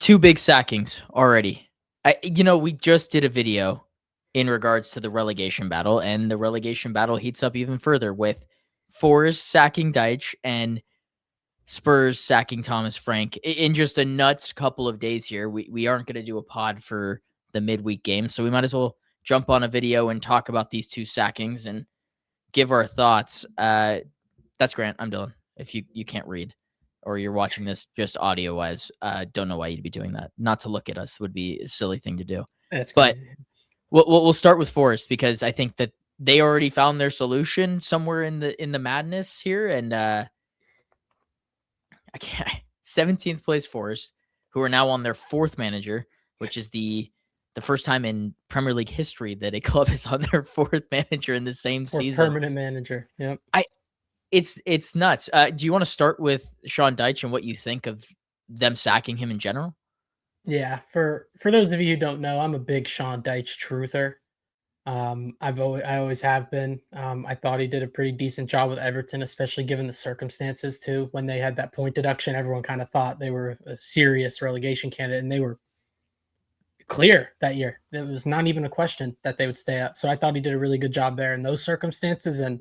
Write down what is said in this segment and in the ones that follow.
Two big sackings already. We just did a video in regards to the relegation battle, and the relegation battle heats up even further with Forest sacking Dyche and Spurs sacking Thomas Frank in just a nuts couple of days here. We aren't going to do a pod for the midweek game, so we might as well jump on a video and talk about these two sackings and give our thoughts. That's Grant. I'm Dylan. If you can't read or you're watching this just audio wise, don't know why you'd be doing that. Not to look at us would be a silly thing to do. That's But crazy. we'll start with Forest because I think that they already found their solution somewhere in the madness here, and I can't. 17th place Forest, who are now on their fourth manager, which is the first time in Premier League history that a club is on their fourth manager in the same Or season. permanent manager. Yep. It's nuts. Do you want to start with Sean Dyche and what you think of them sacking him in general? Yeah. For those of you who don't know, I'm a big Sean Dyche truther. I always have been. I thought he did a pretty decent job with Everton, especially given the circumstances too. When they had that point deduction, everyone kind of thought they were a serious relegation candidate, and they were clear that year. It was not even a question that they would stay up. So I thought he did a really good job there in those circumstances. And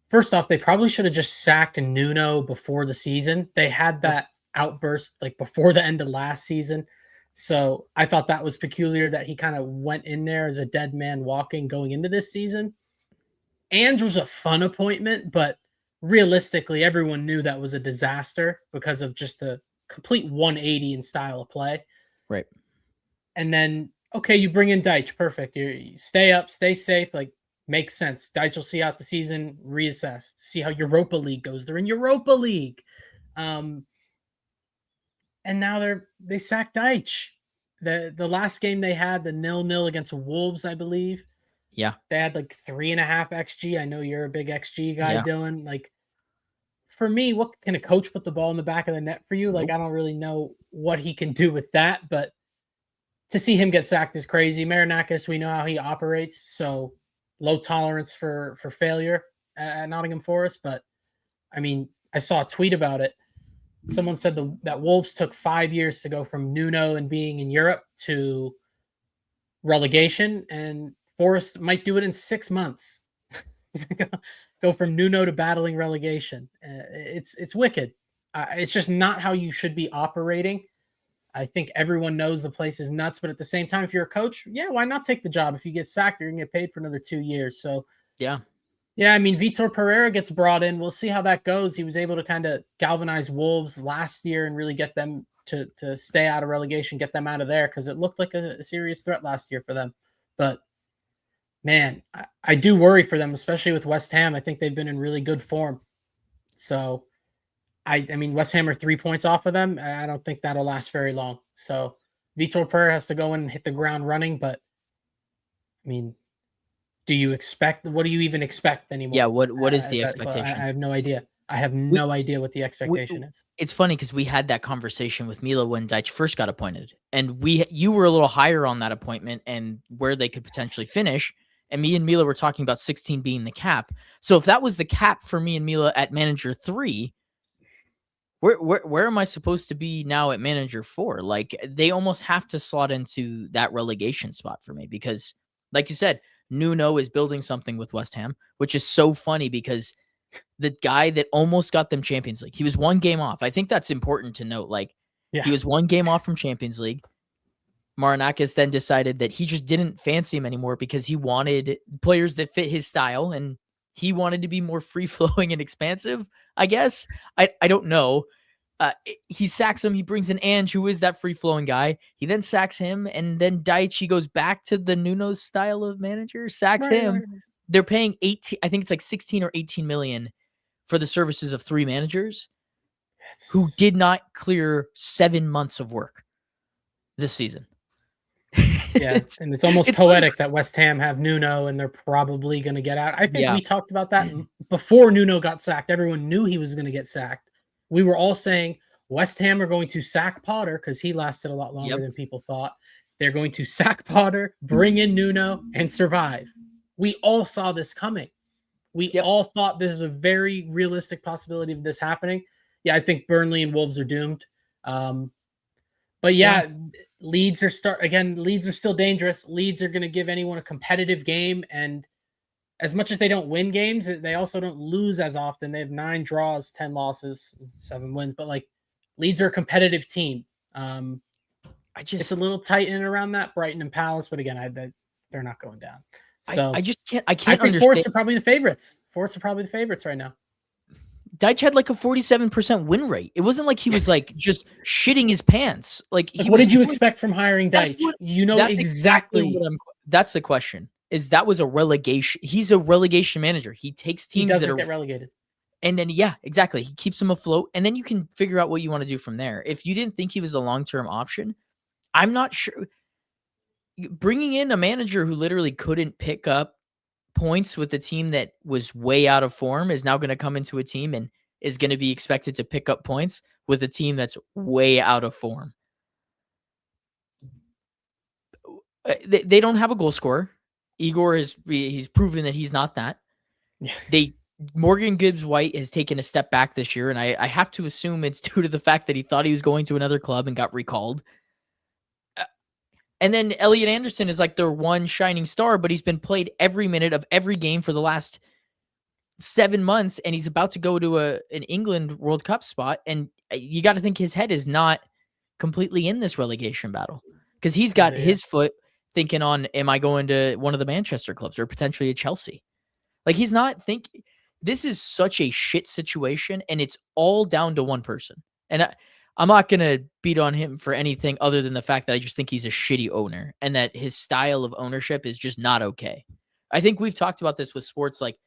first off, they probably should have just sacked Nuno before the season. They had that outburst like before the end of last season. So I thought that was peculiar that he kind of went in there as a dead man walking going into this season. Ange was a fun appointment, but realistically, everyone knew that was a disaster because of just the complete 180 in style of play. Right. And then, okay, you bring in Dyche. Perfect. You stay up, stay safe. Like, makes sense. Dyche will see out the season, reassess, see how Europa League goes. They're in Europa League. And now they sacked Dyche. The last game they had, the 0-0 against Wolves, I believe. Yeah. They had like 3.5 XG. I know you're a big XG guy, Yeah. Dylan. Like, for me, what can a coach put the ball in the back of the net for you? Like, Nope. I don't really know what he can do with that, but to see him get sacked is crazy. Marinakis, we know how he operates, so low tolerance for failure at Nottingham Forest. But I mean, I saw a tweet about it. Someone said that Wolves took 5 years to go from Nuno and being in Europe to relegation, and Forest might do it in 6 months. Go from Nuno to battling relegation. It's wicked. It's just not how you should be operating. I think everyone knows the place is nuts, but at the same time, if you're a coach, yeah, why not take the job? If you get sacked, you're gonna get paid for another 2 years. So Yeah. yeah, I mean, Vitor Pereira gets brought in. We'll see how that goes. He was able to kind of galvanize Wolves last year and really get them to stay out of relegation, get them out of there because it looked like a serious threat last year for them. But man, I do worry for them, especially with West Ham. I think they've been in really good form. So I mean, West Ham are 3 points off of them. I don't think that'll last very long. So Vitor Pereira has to go in and hit the ground running. But I mean, what do you even expect anymore? Yeah. What is the I expectation? have no idea. I have We, no idea what the we expectation is. it's funny because we had that conversation with Mila when Dyche first got appointed, and you were a little higher on that appointment and where they could potentially finish. And me and Mila were talking about 16 being the cap. So if that was the cap for me and Mila at manager 3, where am I supposed to be now at manager 4? Like, they almost have to slot into that relegation spot for me because, like you said, Nuno is building something with West Ham, which is so funny because the guy that almost got them Champions League, he was 1 game off. I think that's important to note. Like, Yeah, he was 1 game off from Champions League. Marinakis then decided that he just didn't fancy him anymore because he wanted players that fit his style and he wanted to be more free flowing and expansive, I guess. I don't know. He sacks him. He brings in Ange, who is that free flowing guy. He then sacks him, and then Dyche goes back to the Nuno style of manager, sacks him. right. They're paying 18. I think it's like 16 or 18 million for the services of 3 managers who did not clear 7 months of work this season. Yeah, and it's almost poetic that West Ham have Nuno and they're probably going to get out. I think we talked about that before Nuno got sacked. Everyone knew he was going to get sacked. We were all saying West Ham are going to sack Potter because he lasted a lot longer than people thought. They're going to sack Potter, bring in Nuno, and survive. We all saw this coming. We all thought this was a very realistic possibility of this happening. Yeah, I think Burnley and Wolves are doomed. But Yeah. yeah, Leeds are Leeds are still dangerous. Leeds are going to give anyone a competitive game, and as much as they don't win games, they also don't lose as often. They have 9 draws, 10 losses, 7 wins. But like Leeds are a competitive team. Um, I it's a just little tight in and around that Brighton and Palace, but again, they're not going down. I So just can't I I can't think Forest understand. are probably the favorites. Forest are probably the favorites right now. Dyche had like a 47% win rate. It wasn't like he was like just shitting his pants. Like Like, he what was did you doing. expect from hiring That's Dyche? what You know that's exactly what exactly that's the question. Is that was a relegation. He's a relegation manager. He takes he teams that doesn't are get relegated. and then yeah, exactly. He keeps them afloat and then you can figure out what you want to do from there. If you didn't think he was a long-term option, I'm not sure bringing in a manager who literally couldn't pick up points with the team that was way out of form is now going to come into a team and is going to be expected to pick up points with a team that's way out of form. They don't have a goal scorer. Igor he's proven that he's not that. Yeah. They Morgan Gibbs White has taken a step back this year, and I have to assume it's due to the fact that he thought he was going to another club and got recalled. And then Elliot Anderson is like their one shining star, but he's been played every minute of every game for the last 7 months, and he's about to go to an England World Cup spot, and you got to think his head is not completely in this relegation battle because he's got Yeah. his foot thinking on, am I going to one of the Manchester clubs or potentially a Chelsea? Like he's not thinking. This is such a shit situation, and it's all down to one person. And I'm not gonna beat on him for anything other than the fact that I just think he's a shitty owner and that his style of ownership is just not okay. I think we've talked about this with sports. Like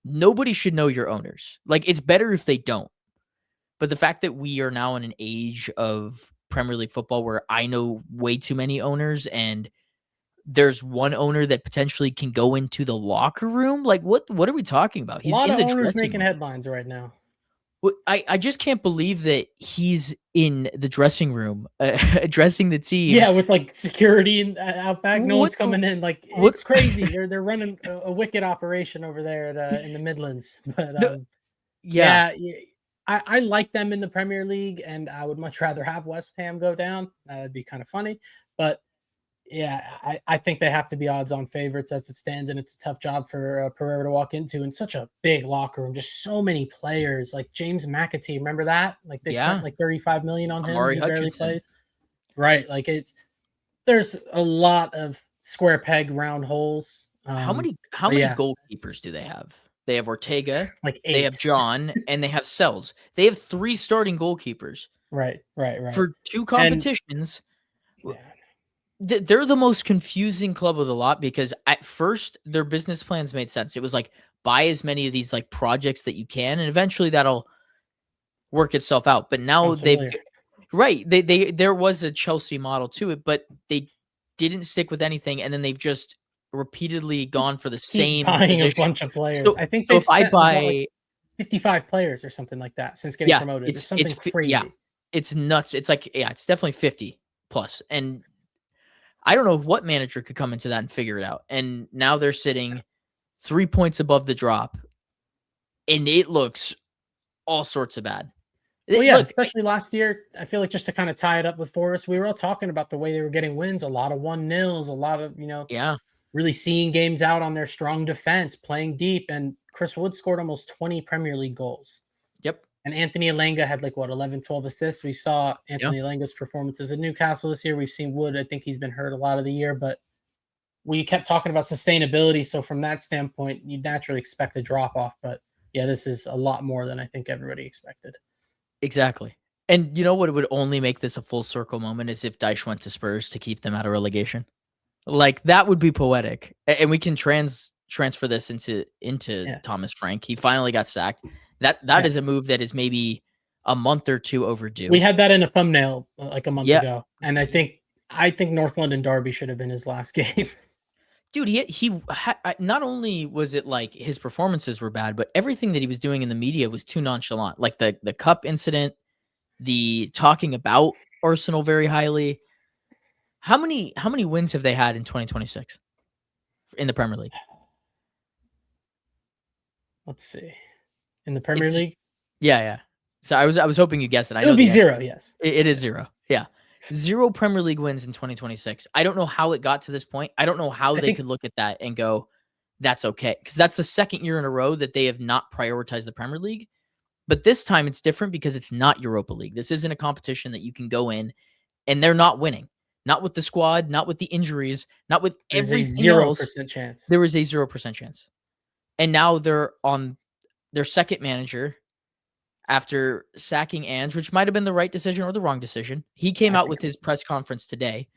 nobody should know your owners. Like it's better if they don't. But the fact that we are now in an age of Premier League football where I know way too many owners and there's one owner that potentially can go into the locker room. Like what are we talking about? A He's lot in of the owners dressing making room. headlines right now. I just can't believe that he's in the dressing room addressing the team. Yeah, with like security and out back, no What one's coming in. Like what it's crazy. They're running a wicked operation over there in the Midlands. But no, yeah. yeah, I like them in the Premier League, and I would much rather have West Ham go down. That'd be kind of funny, but yeah, I think they have to be odds-on favorites as it stands, and it's a tough job for Pereira to walk into in such a big locker room. Just so many players, like James McAtee. Remember that? Like they spent Yeah. like 35 million on him, and Amari he barely Hutchinson. plays. Right? Like there's a lot of square peg round holes. How But many yeah, goalkeepers do they have? They have Ortega, like they have 8. John, and they have Sells. They have 3 starting goalkeepers Right. for 2 And competitions. yeah, They're the most confusing club of the lot because at first their business plans made sense. It was like buy as many of these like projects that you can, and eventually that'll work itself out. But now sounds they've familiar. right. They there was a Chelsea model to it, but they didn't stick with anything, and then they've just repeatedly Just gone for the keep same buying a position. bunch of players. So I think so they've if I bought like buy 55 players or something like that since getting yeah, promoted. It's something yeah, crazy. it's nuts. It's like yeah, it's definitely 50 plus, and I don't know what manager could come into that and figure it out. And now they're sitting 3 points above the drop, and it looks all sorts of bad. Well, yeah, Look, especially last year. I feel like just to kind of tie it up with Forest, we were all talking about the way they were getting wins, a lot of 1-0s, a lot of, yeah, really seeing games out on their strong defense, playing deep. And Chris Wood scored almost 20 Premier League goals. yep, And Anthony Elenga had like what 11, 12 assists. We saw yeah, Anthony Elenga's performances in Newcastle this year. We've seen Wood. I think he's been hurt a lot of the year, but we kept talking about sustainability. So from that standpoint, you'd naturally expect a drop off. But yeah, this is a lot more than I think everybody expected. exactly. And you know what would only make this a full circle moment is if Dyche went to Spurs to keep them out of relegation. Like that would be poetic. And we can transfer this into Yeah. Thomas Frank. He finally got sacked. That Yeah. is a move that is maybe a month or 2 We overdue. had that in a thumbnail like a month Yeah. ago. And I think North London Derby should have been his last game. Dude, not only was it like his performances were bad, but everything that he was doing in the media was too nonchalant. Like the cup incident, the talking about Arsenal very highly. How many wins have they had in 2026 in the Premier League? Let's see. In the Premier It's League, yeah, yeah. So I was hoping you guessed it. I it know would be the answer. 0, yes. It is 0. Yeah. 0 Premier League wins in 2026. I don't know how it got to this point. I don't know how I they think could look at that and go, "That's okay," because that's the second year in a row that they have not prioritized the Premier League. But this time it's different because it's not Europa League. This isn't a competition that you can go in and they're not winning. Not with the squad, not with the injuries, not with there's a everything else. 0% chance. There was a 0% chance. And now they're on their second manager after sacking Ange, which might have been the right decision or the wrong decision. He came I out think with his press conference today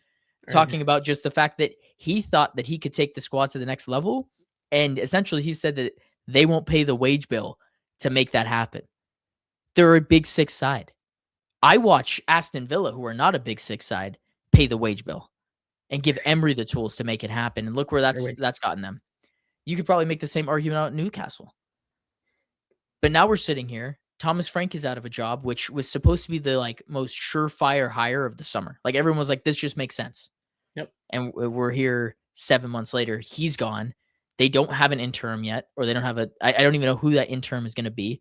right. talking about just the fact that he thought that he could take the squad to the next level. And essentially, he said that they won't pay the wage bill to make that happen. They're a big six side. I watch Aston Villa, who are not a big six side, pay the wage bill and give Emery the tools to make it happen. And look where Here we that's gotten them. You could probably make the same argument out at Newcastle. But now we're sitting here. Thomas Frank is out of a job, which was supposed to be the like most surefire hire of the summer. Like everyone was like, this just makes sense. Yep. And we're here 7 months later. He's gone. They don't have an interim yet, or they don't have I don't even know who that interim is going to be.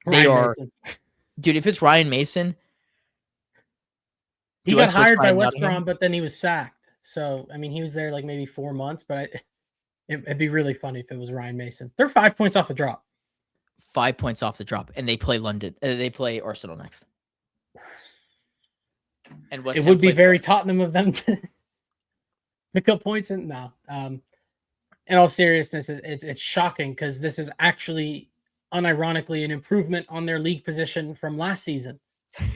They Ryan are, Mason. dude, if it's Ryan Mason, He do I got still hired try by and West Nottingham? Brom, but then he was sacked. So I mean, he was there like maybe 4 months, but it'd be really funny if it was Ryan Mason. They're 5 points off the drop. 5 points off the drop, and they play London. They play Arsenal next, and West It Ham would be play very Forest. Tottenham of them to pick up points. And no, in all seriousness, it's shocking because this is actually unironically an improvement on their league position from last season.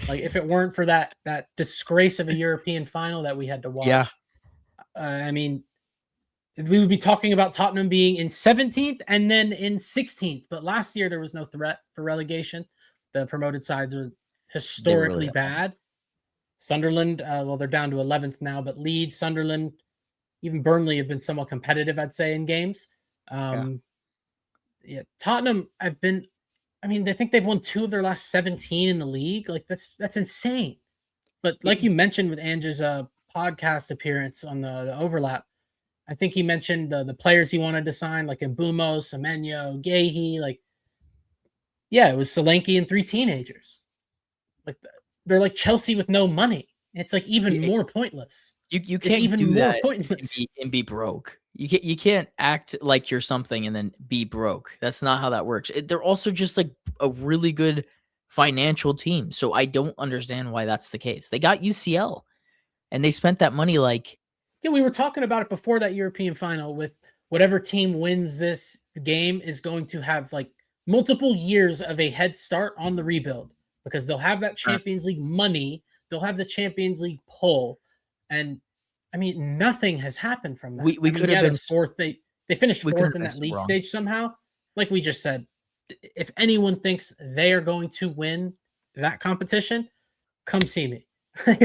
Like if it weren't for that disgrace of a European final that we had to Yeah, watch, I mean, we would be talking about Tottenham being in 17th and then in 16th. But last year there was no threat for relegation. The promoted sides were they were really historically at home. bad. Sunderland, well, they're down to 11th now, but Leeds, Sunderland, even Burnley have been somewhat competitive, I'd say, in games. Yeah, Um, yeah, Tottenham have been. I mean, they think they've won 2 of their last 17 in the league. Like that's insane. But like it, you mentioned with Andrew's podcast appearance on the overlap, I think he mentioned the players he wanted to sign, like Mbumo, Semenyo, Gahey. Like, yeah, it was Solanke and 3 teenagers. Like they're like Chelsea with no money. It's like even it, more pointless. you It's can't even do more that pointless. and be broke. You can't act like you're something and then be broke. That's not how that works. They're also just like a really good financial team, so I don't understand why that's the case. They got UCL and they spent that money like Yeah, we were talking about it before that European final with whatever team wins this game is going to have like multiple years of a head start on the rebuild because they'll have that Champions League money, they'll have the Champions League pull, and I mean nothing has happened from that. we I mean, could have yeah, they're been fourth. They finished we could fourth have in been that so league wrong. stage somehow. Like we just said, if anyone thinks they are going to win that competition, come see me. They're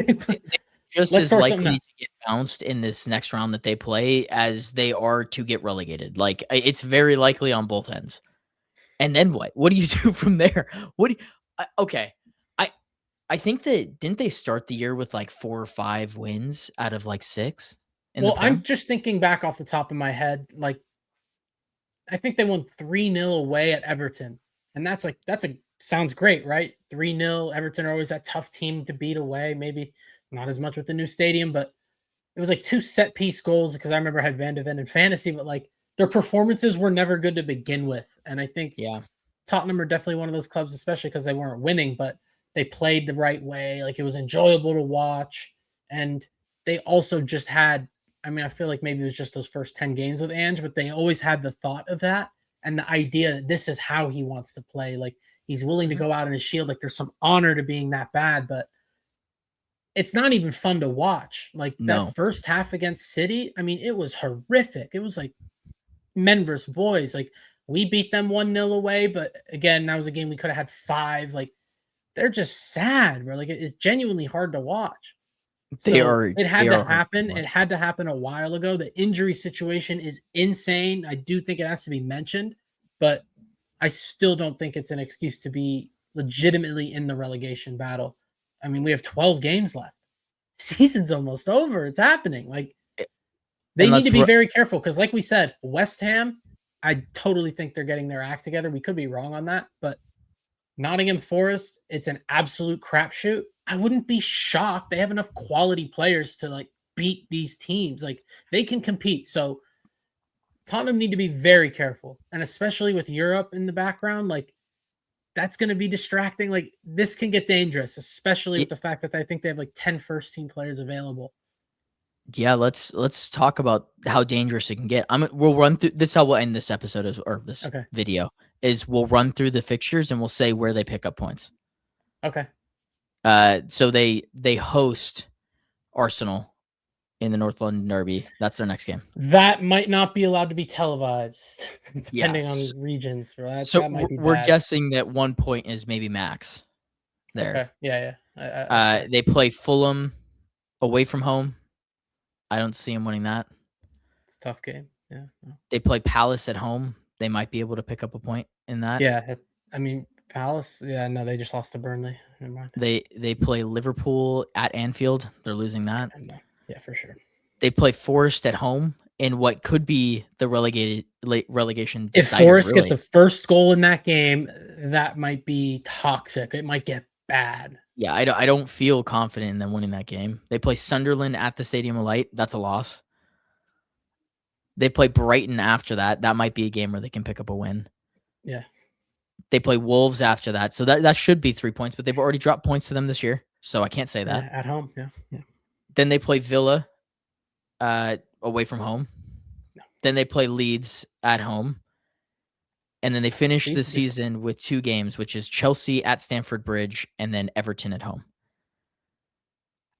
just Let's as sort something likely out. to get bounced in this next round that they play as they are to get relegated. Like it's very likely on both ends. And then what? What do you do from there? What do you, okay. I I think that didn't they start the year with like 4 or 5 wins out of like 6 in the Well, I'm Prem? just thinking back off the top of my head. Like, I think they won 3-0 away at Everton. And that's a sounds great, right? 3-0. Everton are always that tough team to beat away. Maybe not as much with the new stadium, but it was like 2 set piece goals because I remember I had Van de Ven in fantasy, but like their performances were never good to begin with. And I think Yeah. Tottenham are definitely one of those clubs, especially because they weren't winning, but they played the right way. Like it was enjoyable to watch. And they also just had, I mean, I feel like maybe it was just those first 10 games with Ange, but they always had the thought of that and the idea that this is how he wants to play. Like he's willing to Mhm. go out in his shield. Like there's some honor to being that bad, but it's not even fun to watch. Like that No. first half against City, I mean, it was horrific. It was like men versus boys. Like we beat them 1-0 away, but again, that was a game we could have had 5. Like they're just sad, bro. Like it's genuinely hard to watch. So it They had to are hard to happen. It watch. had to happen a while ago. The injury situation is insane. I do think it has to be mentioned, but I still don't think it's an excuse to be legitimately in the relegation battle. I mean, we have 12 games left. Season's almost over. It's happening. Like Eh, they and need to let's be ru very careful because, like we said, West Ham, I totally think they're getting their act together. We could be wrong on that, but Nottingham Forest, it's an absolute crapshoot. I wouldn't be shocked. They have enough quality players to like beat these teams. Like they can compete. So Tottenham need to be very careful, and especially with Europe in the background, like that's going to be distracting. Like this can get dangerous, especially with It, the fact that I think they have like 10 first team players available. yeah, let's talk about how dangerous it can get. We'll run through this. How we'll end this episode or this Okay. video is we'll run through the fixtures and we'll say where they pick up points. Okay. So they host Arsenal in the North London Derby. That's their next game. That might not be allowed to be televised, depending Yes. on regions. So That might be we're bad. guessing that 1 point is maybe max there. Okay. Yeah. Yeah. That's fair. They play Fulham away from home. I don't see them winning that. It's a tough game. Yeah. They play Palace at home. They might be able to pick up a point in that. Yeah. I mean, Palace. Yeah. No, they just lost to Burnley. Never mind. They play Liverpool at Anfield. They're losing that. Yeah, for sure. They play Forest at home in what could be the relegation If decider, Forest really. get the first goal in that game, that might be toxic. It might get bad. Yeah, I don't feel confident in them winning that game. They play Sunderland at the Stadium of Light. That's a loss. They play Brighton after that. That might be a game where they can pick up a win. Yeah. They play Wolves after that. So that should be 3 points, but they've already dropped points to them this year. So I can't say that. At home. Yeah. Yeah. Then they play Villa away from home. No. Then they play Leeds at home. And then they finish the season with 2 games, which is Chelsea at Stamford Bridge and then Everton at home.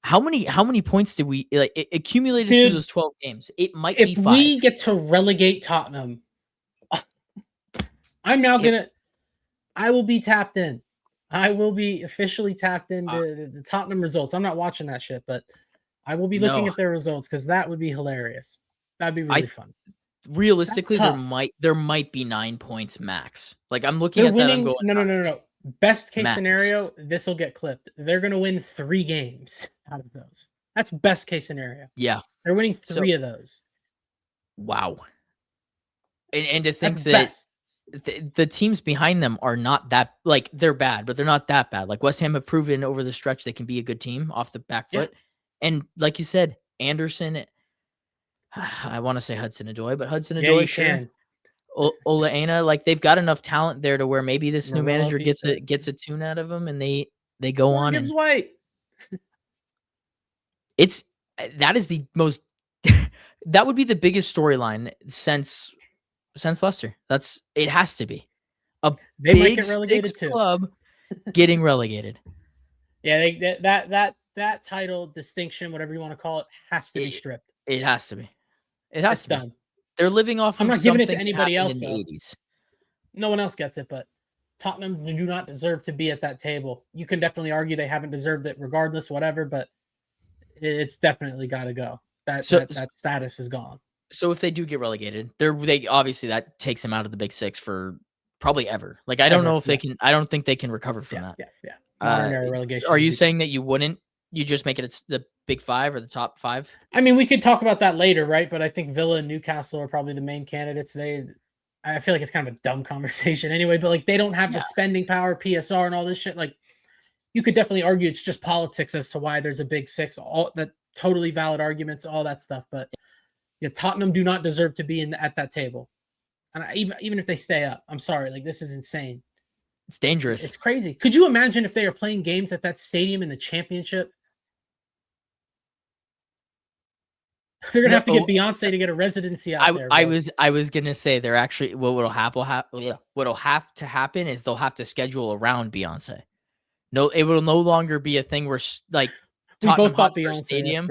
How many points did we like accumulated through those 12 games? It might be 5. If we get to relegate Tottenham, I'm now I will be tapped in. I will be officially tapped into the Tottenham results. I'm not watching that shit, but I will be looking at their results because that would be hilarious. That'd be really fun. Realistically, there might be 9 points max. Like I'm looking They're at winning, that. I'm going, no. Best case max. scenario, this will get clipped. They're going to win 3 games out of those. That's best case scenario. Yeah. They're winning 3 of those. Wow. And to think that the teams behind them are not that, like, they're bad, but they're not that bad. Like West Ham have proven over the stretch they can be a good team off the back foot. Yeah. And like you said, Anderson, I want to say Hudson-Odoi, but Hudson-Odoi, sure. Ola Aina, like they've got enough talent there to where maybe this new manager gets a tune out of them and they go on. Gibbs White. That is the most that would be the biggest storyline since Leicester. It has to be they might get relegated too. Club getting relegated. Yeah, that title distinction, whatever you want to call it, has to be stripped. It has to be. It has to be done. They're living off. I'm not giving it to anybody else in the though. 80s. No one else gets it, but Tottenham do not deserve to be at that table. You can definitely argue they haven't deserved it, regardless, whatever. But it's definitely got to go. That status is gone. So if they do get relegated, they obviously that takes them out of the Big Six for probably ever. Like I don't know if they can. I don't think they can recover from that. Yeah. Modern era relegation. Are you saying that you wouldn't? You just make it the Big 5 or the top 5? I mean, we could talk about that later, right? But I think Villa and Newcastle are probably the main candidates. I feel like it's kind of a dumb conversation anyway, but like they don't have the spending power, PSR, and all this shit. Like you could definitely argue it's just politics as to why there's a Big Six. All that totally valid arguments, all that stuff. But Tottenham do not deserve to be at that table. And even if they stay up, I'm sorry, like this is insane. It's dangerous. It's crazy. Could you imagine if they are playing games at that stadium in the championship? They're gonna have to get Beyonce to get a residency out there. I was gonna say they're actually what'll have to happen is they'll have to schedule around Beyonce. No, it will no longer be a thing where like Tottenham Hotspur Stadium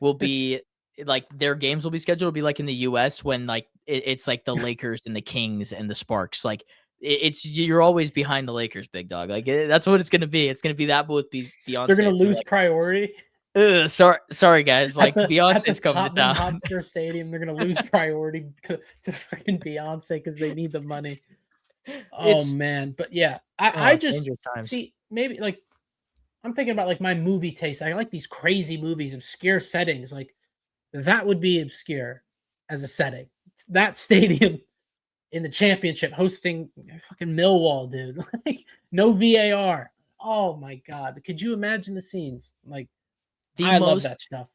will be like their games will be scheduled. It'll be like in the US when like it's like the Lakers and the Kings and the Sparks. Like you're always behind the Lakers, big dog. Like that's what it's gonna be. It's gonna be that, but with Beyonce. They're gonna lose priority. Sorry guys. Like Beyonce's coming to town. Hotspur Stadium, they're gonna lose priority to freaking Beyonce because they need the money. Oh man, but yeah, I just see maybe like I'm thinking about like my movie taste. I like these crazy movies, obscure settings. Like that would be obscure as a setting. That stadium in the championship hosting fucking Millwall, dude. Like no VAR. Oh my god, could you imagine the scenes? Like, The I love most that stuff.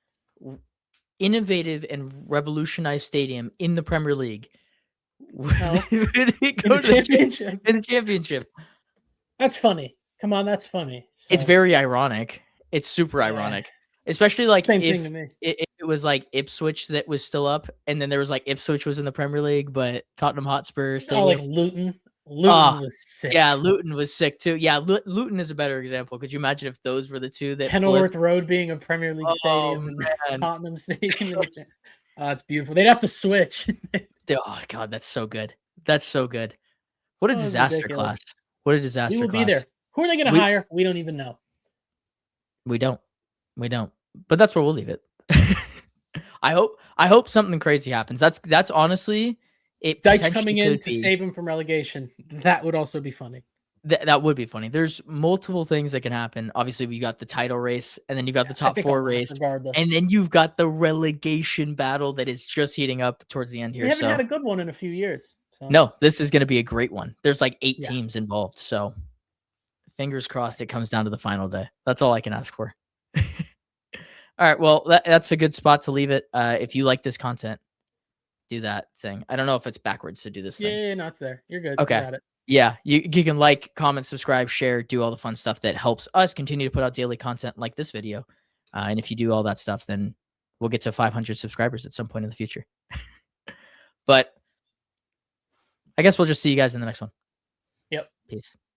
innovative and revolutionized stadium in the Premier League. No, Would it in the go to the championship. in the championship? That's funny. Come on, that's funny. It's So, very ironic. It's super yeah, ironic, especially like same thing to if me. if it was like Ipswich that was still up, and then there was like Ipswich was in the Premier League, but Tottenham Hotspur Oh, like Stadium. Luton. Ah, Luton was yeah, sick. Luton was sick too. Yeah, Luton is a better example. Could you imagine if those were the two that flipped? Kenilworth Road being a Premier League Oh stadium and man. Tottenham Stadium in the oh, it's beautiful. They'd have to switch. Oh god, that's so good. That's so good. What a Oh, it's disaster ridiculous. class. What a We disaster will be class. there. Who are they gonna We hire? We don't even know. we don't. We don't. But that's where we'll leave it. I hope something crazy happens. That's honestly it Dyche potentially coming in could to be. save him from relegation. That would also be funny. That would be funny. There's multiple things that can happen. Obviously, we got the title race, and then you got the I top think I'll 4 laugh race, and regardless. then you've got the relegation battle that is just heating up towards the end We here. haven't had So a good one in a few years. So no, this is going to be a great one. There's like 8 yeah. teams involved, so fingers crossed it comes down to the final day. That's all I can ask for. All right, well, that's a good spot to leave it. If you like this content, do that thing. I don't know if it's backwards to do this Yeah, thing. yeah, no, it's there. You're good. You Okay. got it. Yeah, you can like, comment, subscribe, share, do all the fun stuff that helps us continue to put out daily content like this video. And if you do all that stuff, then we'll get to 500 subscribers at some point in the future. But I guess we'll just see you guys in the next one. Yep. Peace.